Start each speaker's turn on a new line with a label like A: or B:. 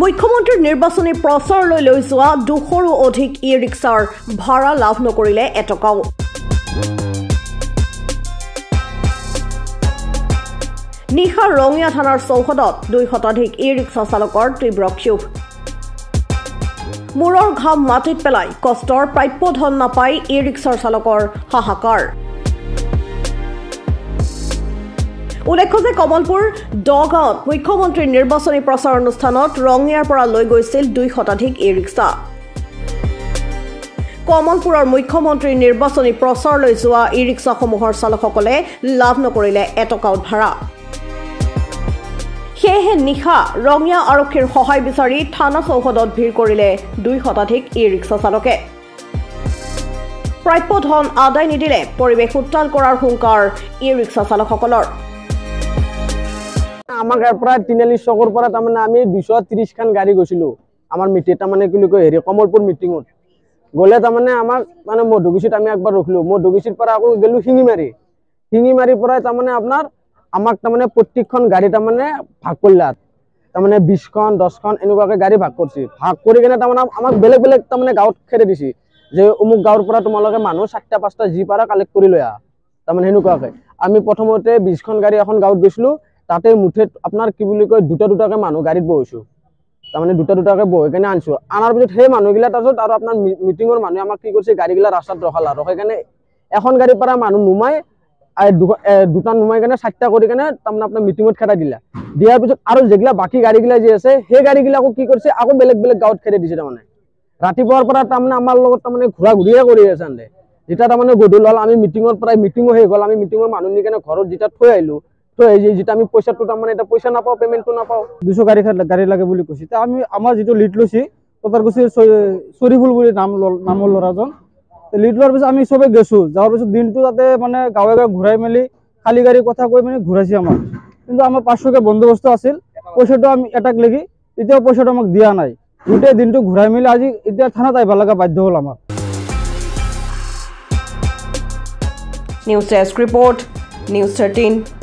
A: মুখ্যমন্ত্ৰীৰ নিৰ্বাচনী প্ৰচাৰলৈ লৈ যোৱা 200ৰো অধিক ই-ৰিক্সাৰ ভাড়া লাভ নকৰিলে এটকাও। নিশা ৰঙিয়া থানাৰ চৌহদত 2 শতাধিক ই-ৰিক্সা চালকৰ তীব্ৰ ক্ষোভ। মূৰৰ ঘাম মাটিত পেলাই কষ্টৰ প্ৰাপ্য ধন নাপাই ই-ৰিক্সাৰ চালকৰ হাহাকাৰ। উল্লেখ্য যে কমলপুৰ দগাঁৱত মুখ্যমন্ত্ৰীৰ নিৰ্বাচনী প্ৰচাৰ অনুষ্ঠানত ৰঙিয়াৰ পৰা লৈ গৈছিল 2 শতাধিক ই-ৰিক্সা। কমলপুৰৰ মুখ্যমন্ত্ৰীৰ নিৰ্বাচনী প্ৰচাৰলৈ যোৱা ই-ৰিক্সাসমূহৰ চালকসকলে লাভ নকৰিলে এটকাও ভাড়া। সেয়েহে নিশা ৰঙিয়া আৰক্ষীৰ সহায় বিচাৰি থানা চৌহদত ভিৰ কৰিলে 2 শতাধিক ই-ৰিক্সা চালকে। প্ৰাপ্য ধন আদায় নিদিলে পৰিৱেশ উত্তাল কৰাৰ হুংকাৰ ই-ৰিক্সা চালকসকলৰ।
B: আমাক প্ৰায় 43 চকৰ পৰা তাৰমানে আমি 230 খান গাড়ী গৈছিলোঁ আমাৰ মিটিং তাৰমানে কি কয় কমলপুৰ মিটিঙত গ'লে তাৰমানে আমাক মানে মধুগুচিত আমি একবাৰ ৰখিলোঁ। মধুগুচিৰ পৰা আকৌ গ'লোঁ শিঙিমাৰীৰ পৰাই তাৰমানে আপোনাৰ আমাক তাৰমানে প্ৰত্যেকখন গাড়ী তাৰমানে ভাগ কৰিলে তাৰমানে 20খন 10খন এনেকুৱাকৈ গাড়ী ভাগ কৰিছে। ভাগ কৰি কিনে তাৰমানে আমাক বেলেগ বেলেগ তাৰমানে গাঁৱত খেদি দিছে যে অমুক গাঁৱৰ পৰা তোমালোকে মানুহ 4টা 5টা যি পাৰা কালেক্ট কৰি লৈ আহা। তাৰমানে সেনেকুৱাকৈ আমি প্ৰথমতে 20খন গাড়ী এখন গাঁৱত গৈছিলোঁ। তাতে মুঠে আপোনাৰ কি বুলি কয় 2টাকৈ মানুহ গাড়ীত বহিছোঁ তাৰমানে 2টাকৈ বহি কিনে আনিছোঁ। আনাৰ পিছত সেই মানুহগিলা তাৰপিছত আৰু আপোনাৰ মিটিঙৰ মানুহে আমাক কি কৰিছে গাড়ীগিলা ৰাস্তাত ৰখালা। ৰখাই কিনে এখন গাড়ীৰ পৰা মানুহ নুমাই 2টা নুমাই কিনে 4টা কৰি কিনে তাৰমানে আপোনাৰ মিটিঙত খেদাই দিলা। দিয়াৰ পিছত আৰু যেগিলা বাকী গাড়ীগিলা যি আছে সেই গাড়ীগিলাকো কি কৰিছে আকৌ বেলেগ বেলেগ গাঁৱত খেদাই দিছে। তাৰমানে ৰাতিপুৱাৰ পৰা তাৰমানে আমাৰ লগত তাৰমানে ঘূৰা ঘূৰিয়ে কৰি আছে। যেতিয়া তাৰমানে গধূলি হ'ল আমি মিটিঙৰ পৰাই মিটিঙো শেষ হ'ল। আমি মিটিঙৰ মানুহ নি কিনে ঘৰত যেতিয়া থৈ আহিলোঁ যেটা আমি পইচাটো তাৰমানে এটা পইচা নাপাওঁ পেমেন্টটো নাপাওঁ 200 গাড়ী লাগে বুলি কৈছে। আমি আমাৰ যিটো লিড লৈছি তাৰ কৈছে চৰিফুল বুলি নামৰ ল'ৰাজন লিড লোৱাৰ পিছত আমি চবে গৈছোঁ। যাওয়াৰ পিছত দিনটো তাতে মানে গাঁৱে গাঁৱে ঘূৰাই মেলি খালী গাড়ীৰ কথা কৈ মানে ঘূৰাইছে আমাক। কিন্তু আমাৰ 500কে বন্দোবস্ত আছিল পইচাটো আমি এটাক লাগি এতিয়াও পইচাটো আমাক দিয়া নাই। গোটেই দিনটো ঘূৰাই মেলি আজি এতিয়া থানাত আহিব লগা বাধ্য হ'ল আমাৰ।
A: News desk report news 13।